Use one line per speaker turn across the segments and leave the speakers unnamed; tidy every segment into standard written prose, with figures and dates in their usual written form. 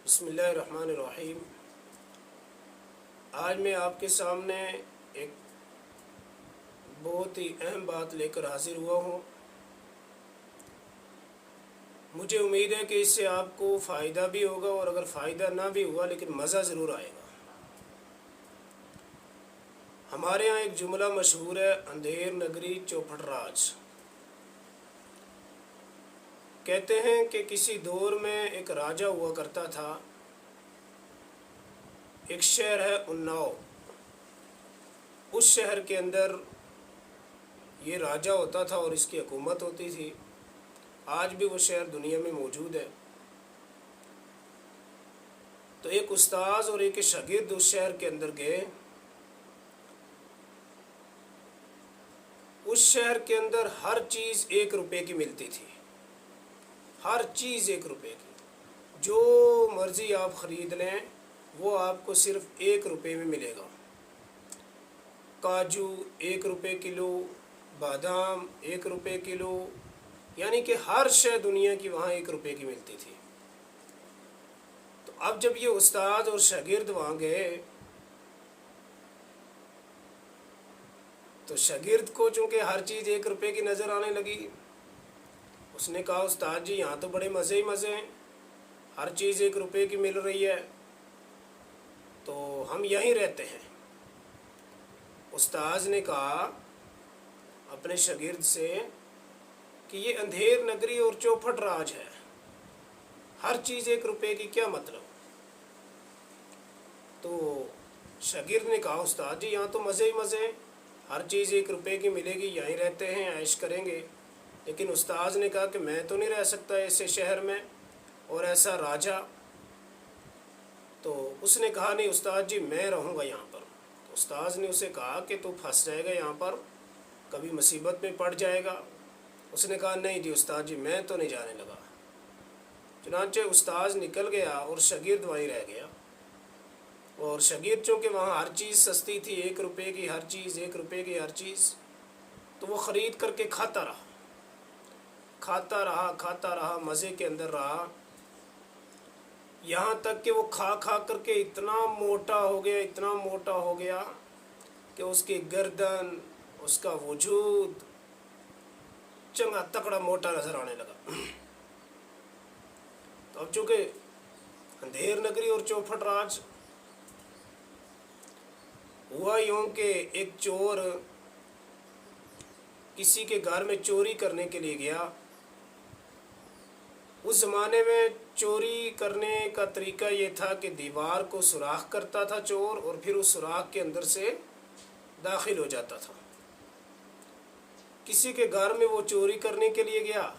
बिस्मिल्लाहिर्रहमानिर्रहीम। आज मैं आपके सामने एक बहुत ही अहम बात लेकर हाजिर हुआ हूँ। मुझे उम्मीद है कि इससे आपको फ़ायदा भी होगा, और अगर फ़ायदा ना भी हुआ लेकिन मज़ा ज़रूर आएगा। हमारे यहाँ एक जुमला मशहूर है, अंधेर नगरी चौपट राज। कहते हैं कि किसी दौर में एक राजा हुआ करता था। एक शहर है उन्नाव। उस शहर के अंदर ये राजा होता था और इसकी हुकूमत होती थी। आज भी वो शहर दुनिया में मौजूद है। तो एक उस्ताद और एक शागिर्द उस शहर के अंदर गए। उस शहर के अंदर हर चीज़ 1 रुपये की मिलती थी। हर चीज़ 1 रुपये की। जो मर्ज़ी आप ख़रीद लें वो आपको सिर्फ 1 रुपये में मिलेगा। काजू 1 रुपये किलो, बादाम 1 रुपये किलो, यानी कि हर शय दुनिया की वहाँ 1 रुपये की मिलती थी। तो अब जब ये उस्ताद और शागिर्द वहाँ गए तो शागिर्द को चूँकि हर चीज़ 1 रुपये की नज़र आने लगी, उसने कहा, उस्ताद जी यहाँ तो बड़े मज़े ही मज़े हैं, हर चीज़ 1 रुपये की मिल रही है, तो हम यहीं रहते हैं। उस्ताद ने कहा अपने शागिर्द से कि ये अंधेर नगरी और चौपट राज है, हर चीज़ 1 रुपये की, क्या मतलब। तो शागिर्द ने कहा, उस्ताद जी यहाँ तो मज़े ही मज़े हैं, हर चीज़ 1 रुपये की मिलेगी, यहीं रहते हैं, ऐश करेंगे। लेकिन उस्ताद ने कहा कि मैं तो नहीं रह सकता ऐसे शहर में और ऐसा राजा। तो उसने कहा, नहीं उस्ताद जी मैं रहूँगा यहाँ पर। तो उस्ताद ने उसे कहा कि तू फंस जाएगा यहाँ पर, कभी मुसीबत में पड़ जाएगा। उसने कहा, नहीं जी उस्ताद जी मैं तो नहीं जाने लगा। चुनांचे उस्ताद निकल गया और शागिर्द वहीं रह गया। और शागिर्द चूँकि वहाँ हर चीज़ सस्ती थी, 1 रुपये की हर चीज़, 1 रुपये की हर चीज़, तो वो ख़रीद करके खाता रहा, खाता रहा, खाता रहा, मज़े के अंदर रहा। यहाँ तक कि वो खा खा करके इतना मोटा हो गया, इतना मोटा हो गया कि उसकी गर्दन, उसका वजूद चंगा तकड़ा मोटा नज़र आने लगा। तो अब चूँकि अंधेर नगरी और चौपट राज, हुआ यूँ कि एक चोर किसी के घर में चोरी करने के लिए गया। उस ज़माने में चोरी करने का तरीका ये था कि दीवार को सुराख करता था चोर, और फिर उस सुराख के अंदर से दाखिल हो जाता था। किसी के घर में वो चोरी करने के लिए गया,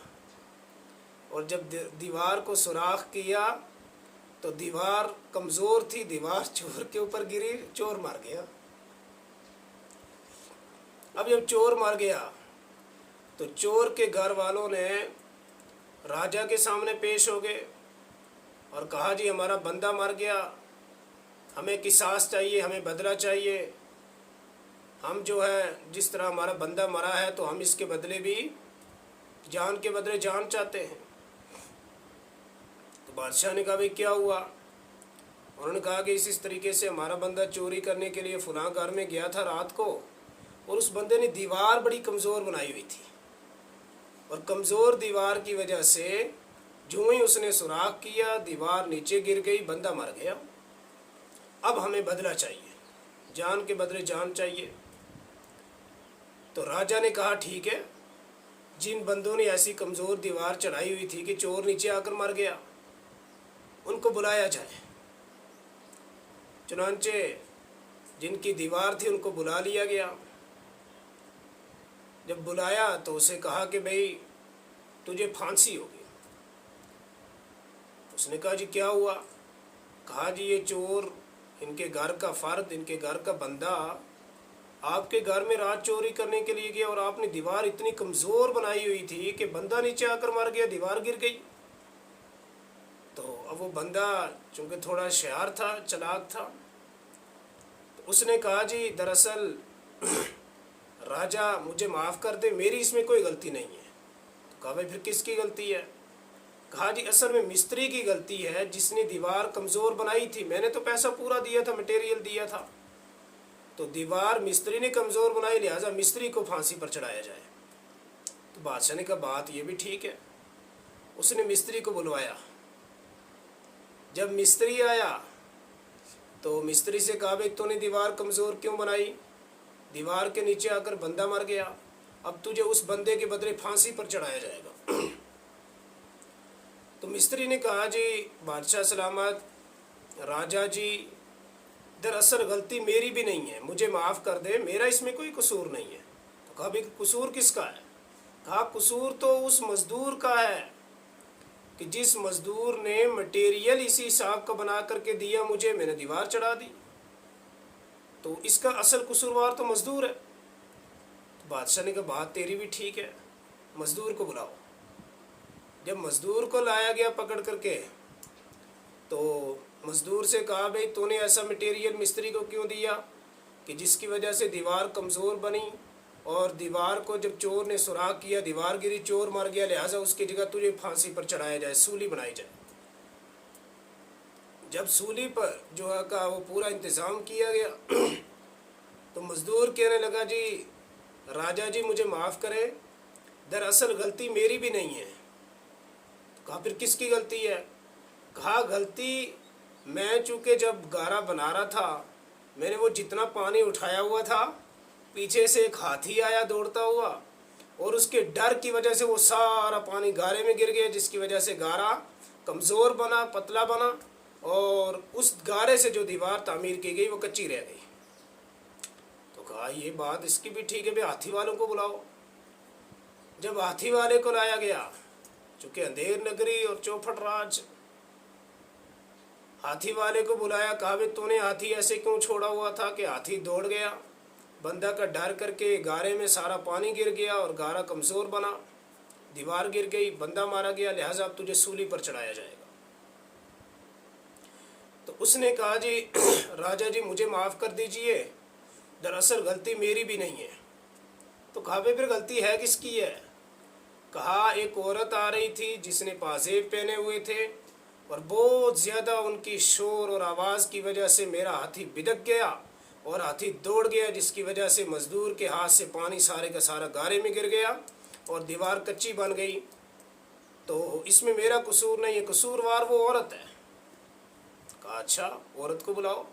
और जब दीवार को सुराख किया तो दीवार कमज़ोर थी, दीवार चोर के ऊपर गिरी, चोर मर गया। अब जब चोर मर गया तो चोर के घर वालों ने राजा के सामने पेश हो गए और कहा, जी हमारा बंदा मर गया, हमें किसास चाहिए, हमें बदला चाहिए। हम जो है जिस तरह हमारा बंदा मरा है तो हम इसके बदले भी जान के बदले जान चाहते हैं। तो बादशाह ने कहा, भाई क्या हुआ। उन्होंने कहा कि इस तरीके से हमारा बंदा चोरी करने के लिए फलां घर में गया था रात को, और उस बंदे ने दीवार बड़ी कमज़ोर बनाई हुई थी, और कमज़ोर दीवार की वजह से जो ही उसने सुराख किया दीवार नीचे गिर गई, बंदा मर गया। अब हमें बदला चाहिए, जान के बदले जान चाहिए। तो राजा ने कहा, ठीक है, जिन बंदों ने ऐसी कमज़ोर दीवार चढ़ाई हुई थी कि चोर नीचे आकर मर गया, उनको बुलाया जाए। चुनांचे जिनकी दीवार थी उनको बुला लिया गया। जब बुलाया तो उसे कहा कि भाई तुझे फांसी होगी। उसने कहा, जी क्या हुआ। कहा, जी ये चोर, इनके घर का फ़र्द, इनके घर का बंदा आपके घर में रात चोरी करने के लिए गया, और आपने दीवार इतनी कमज़ोर बनाई हुई थी कि बंदा नीचे आकर मर गया, दीवार गिर गई। तो अब वो बंदा चूँकि थोड़ा होशियार था, चालाक था, तो उसने कहा, जी दरअसल राजा मुझे माफ़ कर दे, मेरी इसमें कोई गलती नहीं है। तो कहा, भाई फिर किसकी गलती है। कहा जी असल में मिस्त्री की गलती है, जिसने दीवार कमज़ोर बनाई थी। मैंने तो पैसा पूरा दिया था, मटेरियल दिया था, तो दीवार मिस्त्री ने कमज़ोर बनाई, लिहाजा मिस्त्री को फांसी पर चढ़ाया जाए। तो बादशाह ने कहा बात ये भी ठीक है। उसने मिस्त्री को बुलवाया। जब मिस्त्री आया तो मिस्त्री से कहा भाई तूने दीवार कमज़ोर क्यों बनाई? दीवार के नीचे आकर बंदा मर गया, अब तुझे उस बंदे के बदले फांसी पर चढ़ाया जाएगा। तो मिस्त्री ने कहा जी बादशाह सलामत, राजा जी, दरअसल गलती मेरी भी नहीं है, मुझे माफ़ कर दे, मेरा इसमें कोई कसूर नहीं है। तो कहा भाई कसूर किसका है? कहा कसूर तो उस मज़दूर का है कि जिस मज़दूर ने मटेरियल इसी हिसाब का बना करके दिया मुझे, मैंने दीवार चढ़ा दी, तो इसका असल कसूरवार तो मज़दूर है। तो बादशाह ने कहा बात तेरी भी ठीक है, मज़दूर को बुलाओ। जब मज़दूर को लाया गया पकड़ करके, तो मज़दूर से कहा भाई तूने ऐसा मटेरियल मिस्त्री को क्यों दिया कि जिसकी वजह से दीवार कमज़ोर बनी, और दीवार को जब चोर ने सुराख किया, दीवार गिरी, चोर मर गया, लिहाजा उसकी जगह तुझे फांसी पर चढ़ाया जाए, सूली बनाई जाए। जब सूली पर जो है का वो पूरा इंतज़ाम किया गया, तो मज़दूर कहने लगा जी राजा जी मुझे माफ़ करें, दरअसल गलती मेरी भी नहीं है। तो कहा फिर किसकी गलती है? कहा गलती मैं चूँकि जब गारा बना रहा था, मैंने वो जितना पानी उठाया हुआ था, पीछे से एक हाथी आया दौड़ता हुआ, और उसके डर की वजह से वो सारा पानी गारे में गिर गया, जिसकी वजह से गारा कमज़ोर बना, पतला बना, और उस गारे से जो दीवार तामीर की गई वो कच्ची रह गई। तो कहा ये बात इसकी भी ठीक है, भाई हाथी वालों को बुलाओ। जब हाथी वाले को लाया गया, चूँकि अंधेर नगरी और चौपट राज, हाथी वाले को बुलाया, कहा भाई तूने हाथी ऐसे क्यों छोड़ा हुआ था कि हाथी दौड़ गया, बंदा का डर करके गारे में सारा पानी गिर गया और गारा कमज़ोर बना, दीवार गिर गई, बंदा मारा गया, लिहाजा अब तुझे सूली पर चढ़ाया जाएगा। तो उसने कहा जी राजा जी मुझे माफ़ कर दीजिए, दरअसल गलती मेरी भी नहीं है। तो कहा भाई फिर गलती है किसकी है? कहा एक औरत आ रही थी जिसने पाजेब पहने हुए थे, और बहुत ज़्यादा उनकी शोर और आवाज़ की वजह से मेरा हाथी बिदक गया और हाथी दौड़ गया, जिसकी वजह से मज़दूर के हाथ से पानी सारे का सारा गारे में गिर गया और दीवार कच्ची बन गई। तो इसमें मेरा कसूर नहीं है, कसूरवार वो औरत है। कहा अच्छा औरत को बुलाओ।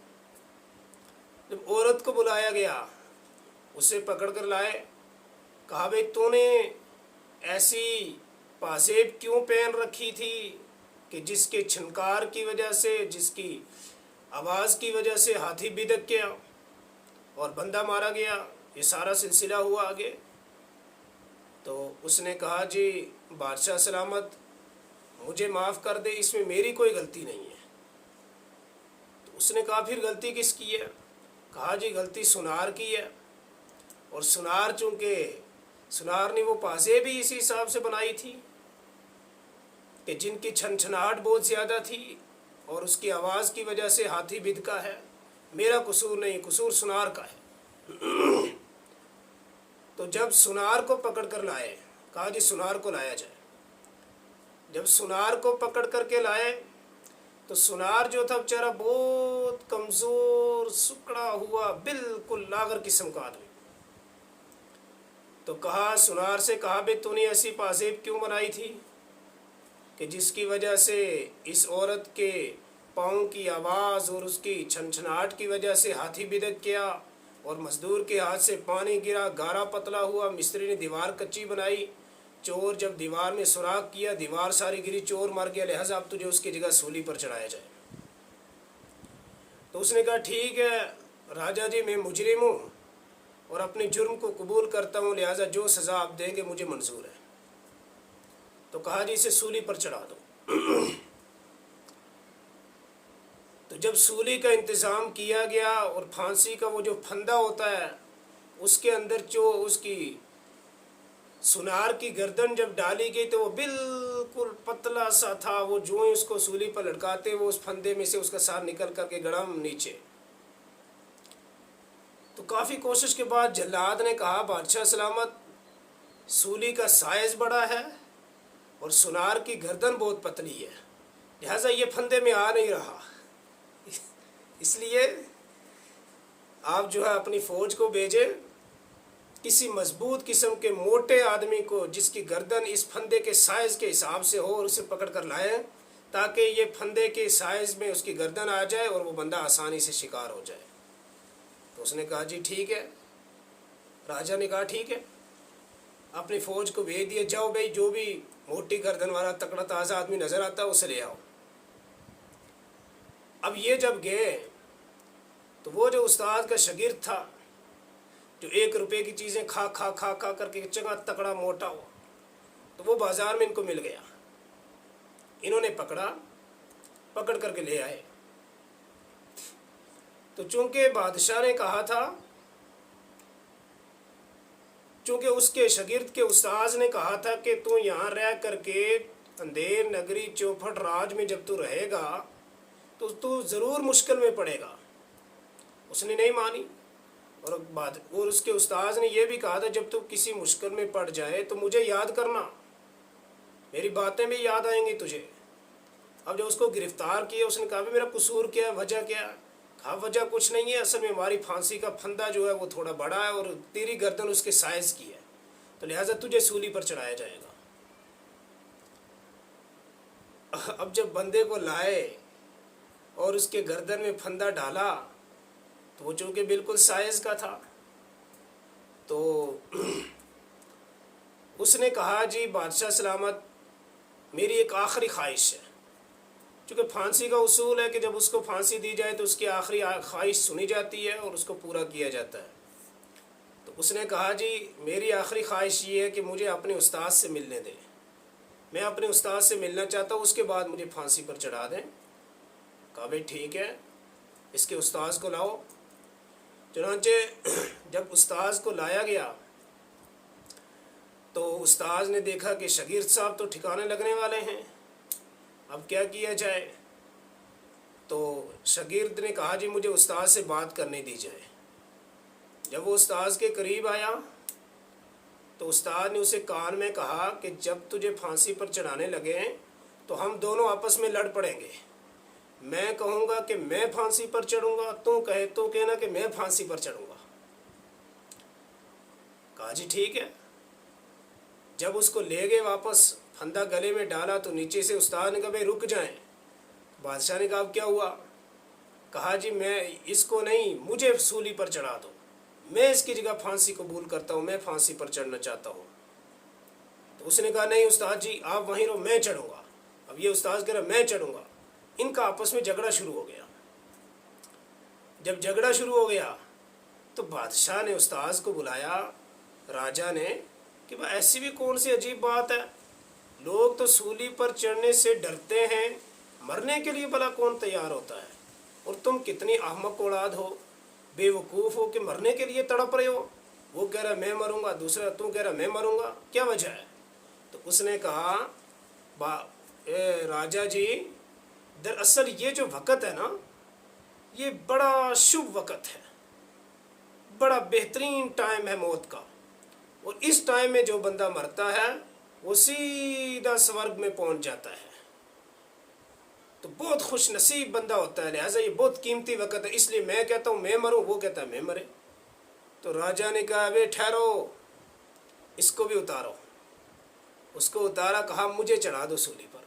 जब औरत को बुलाया गया, उसे पकड़ कर लाए। कहा भाई तूने ऐसी पाजेब क्यों पहन रखी थी कि जिसके छनकार की वजह से, जिसकी आवाज़ की वजह से हाथी बिदक गया और बंदा मारा गया, ये सारा सिलसिला हुआ आगे। तो उसने कहा जी बादशाह सलामत मुझे माफ़ कर दे, इसमें मेरी कोई गलती नहीं है। तो उसने कहा फिर गलती किसकी है? कहा जी गलती सुनार की है, और सुनार चूँकि सुनार ने वो पाजेब भी इसी हिसाब से बनाई थी कि जिनकी छनछनाहट बहुत ज़्यादा थी और उसकी आवाज़ की वजह से हाथी बिदका है। मेरा कसूर नहीं, कसूर सुनार का है। तो जब सुनार को पकड़ कर लाए, कहा जी सुनार को लाया जाए। जब सुनार को पकड़ कर के लाए, तो सुनार जो था बेचारा बहुत कमज़ोर, सुकड़ा हुआ, बिल्कुल लागर किस्म का आदमी। तो कहा सुनार से, कहा भाई तूने ऐसी पाजेब क्यों बनाई थी कि जिसकी वजह से इस औरत के पाँव की आवाज़ और उसकी छनछनाहट की वजह से हाथी बिदक गया और मज़दूर के हाथ से पानी गिरा, गारा पतला हुआ, मिस्त्री ने दीवार कच्ची बनाई, चोर जब दीवार में सुराख किया, दीवार सारी गिरी, चोर मर गया, लिहाजा अब तुझे उसकी जगह सूली पर चढ़ाया जाए। तो उसने कहा ठीक है राजा जी, मैं मुजरिम हूँ और अपने जुर्म को कबूल करता हूँ, लिहाजा जो सज़ा आप देंगे मुझे मंजूर है। तो कहा जी इसे सूली पर चढ़ा दो। तो जब सूली का इंतज़ाम किया गया और फांसी का वो जो फंदा होता है उसके अंदर जो उसकी सुनार की गर्दन जब डाली गई तो वो बिल्कुल पतला सा था, वो जो ही उसको सूली पर लटकाते वो उस फंदे में से उसका सार निकल करके गड़म नीचे। तो काफ़ी कोशिश के बाद जल्लाद ने कहा बादशाह सलामत सूली का साइज़ बड़ा है और सुनार की गर्दन बहुत पतली है, लिहाजा ये फंदे में आ नहीं रहा। इसलिए आप जो है अपनी फ़ौज को भेजें, किसी मजबूत किस्म के मोटे आदमी को जिसकी गर्दन इस फंदे के साइज़ के हिसाब से हो, और उसे पकड़ कर लाएं ताकि ये फंदे के साइज़ में उसकी गर्दन आ जाए और वो बंदा आसानी से शिकार हो जाए। तो उसने कहा जी ठीक है। राजा ने कहा ठीक है, अपनी फ़ौज को भेज दिए, जाओ भाई जो भी मोटी गर्दन वाला तकड़ा ताज़ा आदमी नज़र आता है उसे ले आओ। अब ये जब गए तो वो जो उस्ताद का शागिर्द था, जो 1 रुपये की चीज़ें खा खा खा खा करके चंगा तकड़ा मोटा हो, तो वो बाज़ार में इनको मिल गया। इन्होंने पकड़ करके ले आए। तो चूंकि बादशाह ने कहा था, चूंकि उसके शागिर्द के उस्ताद ने कहा था कि तू यहाँ रह करके अंधेर नगरी चौपट राज में जब तू रहेगा तो तू ज़रूर मुश्किल में पड़ेगा। उसने नहीं मानी। और उसके उस्ताद ने यह भी कहा था जब तू किसी मुश्किल में पड़ जाए तो मुझे याद करना, मेरी बातें भी याद आएंगी तुझे। अब जब उसको गिरफ्तार किया, उसने कहा भी मेरा कसूर क्या है, वजह क्या है? कहा वजह कुछ नहीं है, असल में हमारी फांसी का फंदा जो है वो थोड़ा बड़ा है और तेरी गर्दन उसके साइज़ की है, तो लिहाजा तुझे सूली पर चढ़ाया जाएगा। अब जब बंदे को लाए और उसके गर्दन में फंदा डाला तो वो चूँकि बिल्कुल साइज़ का था, तो उसने कहा जी बादशाह सलामत, मेरी एक आखिरी ख्वाहिश है। चूँकि फांसी का उसूल है कि जब उसको फांसी दी जाए तो उसकी आखिरी ख्वाहिश सुनी जाती है और उसको पूरा किया जाता है। तो उसने कहा जी मेरी आखिरी ख्वाहिश ये है कि मुझे अपने उस्ताद से मिलने दें, मैं अपने उस्ताद से मिलना चाहता हूँ, उसके बाद मुझे फांसी पर चढ़ा दें। कहा भाई ठीक है, इसके उस्ताद को लाओ। चुनांचे जब उस्ताद को लाया गया तो उस्ताद ने देखा कि शागिर्द साहब तो ठिकाने लगने वाले हैं, अब क्या किया जाए। तो शागिर्द ने कहा जी मुझे उस्ताद से बात करने दी जाए। जब वो उस्ताद के करीब आया तो उस्ताद ने उसे कान में कहा कि जब तुझे फांसी पर चढ़ाने लगे तो हम दोनों आपस में लड़ पड़ेंगे। मैं कहूँगा कि मैं फांसी पर चढ़ूँगा, तू कहना कि मैं फांसी पर चढ़ूँगा। कहा जी ठीक है। जब उसको ले गए वापस, फंदा गले में डाला तो नीचे से उस्ताद ने कहा भाई रुक जाएं। बादशाह ने कहा अब क्या हुआ? कहा जी मैं इसको नहीं, मुझे सूली पर चढ़ा दो, मैं इसकी जगह फांसी कबूल करता हूँ, मैं फांसी पर चढ़ना चाहता हूँ। तो उसने कहा नहीं उस्ताद जी आप वहीं रहो, मैं चढ़ूँगा। अब ये उस्ताद कह रहा मैं चढ़ूँगा। इनका आपस में झगड़ा शुरू हो गया। जब झगड़ा शुरू हो गया तो बादशाह ने उस्ताद को बुलाया, राजा ने, कि भाई ऐसी भी कौन सी अजीब बात है, लोग तो सूली पर चढ़ने से डरते हैं, मरने के लिए भला कौन तैयार होता है, और तुम कितनी अहमक औलाद हो, बेवकूफ़ हो कि मरने के लिए तड़प रहे हो। वो कह रहा मैं मरूंगा, दूसरा तू कह रहा मैं मरूंगा, क्या वजह है? तो उसने कहा राजा जी दरअसल ये जो वक़्त है ना, ये बड़ा शुभ वक़्त है, बड़ा बेहतरीन टाइम है मौत का, और इस टाइम में जो बंदा मरता है वो सीधा स्वर्ग में पहुंच जाता है, तो बहुत खुश नसीब बंदा होता है। लिहाजा ये बहुत कीमती वक़्त है, इसलिए मैं कहता हूँ मैं मरूँ, वो कहता है मैं मरे। तो राजा ने कहा अबे ठहरो, इसको भी उतारो। उसको उतारा, कहा मुझे चढ़ा दो सूली पर।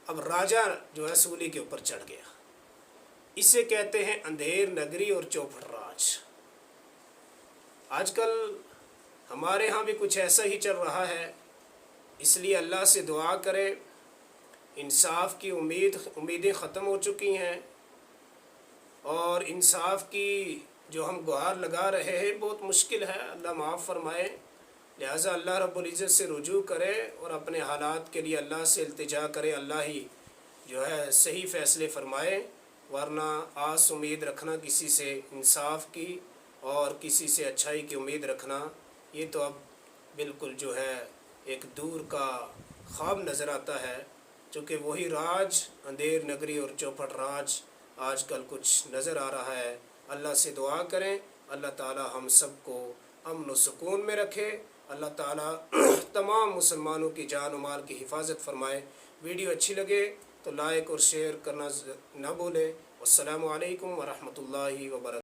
अब राजा जो है सूली के ऊपर चढ़ गया। इसे कहते हैं अंधेर नगरी और चौपट राज। आजकल हमारे यहाँ भी कुछ ऐसा ही चल रहा है, इसलिए अल्लाह से दुआ करें। इंसाफ की उम्मीदें ख़त्म हो चुकी हैं, और इंसाफ की जो हम गुहार लगा रहे हैं बहुत मुश्किल है, अल्लाह माफ़ फरमाए। लिहाजा अल्लाह रब्बुल इज़्ज़त से रुजू करें और अपने हालात के लिए अल्लाह से इल्तिजा करें, अल्लाह ही जो है सही फ़ैसले फ़रमाए। वरना आस उम्मीद रखना किसी से इंसाफ की और किसी से अच्छाई की उम्मीद रखना, ये तो अब बिल्कुल जो है एक दूर का ख्वाब नज़र आता है। चूँकि वही राज अंधेर नगरी और चौपट राज आजकल कुछ नज़र आ रहा है। अल्लाह से दुआ करें अल्लाह ताला हम सबको अमन व सुकून में रखे اللہ تعالیٰ تمام مسلمانوں کی جان و مال کی حفاظت فرمائے۔ ویڈیو اچھی لگے تو لائک اور شیئر کرنا نہ بھولیں۔ السلام علیکم ورحمۃ اللہ وبرکاتہ۔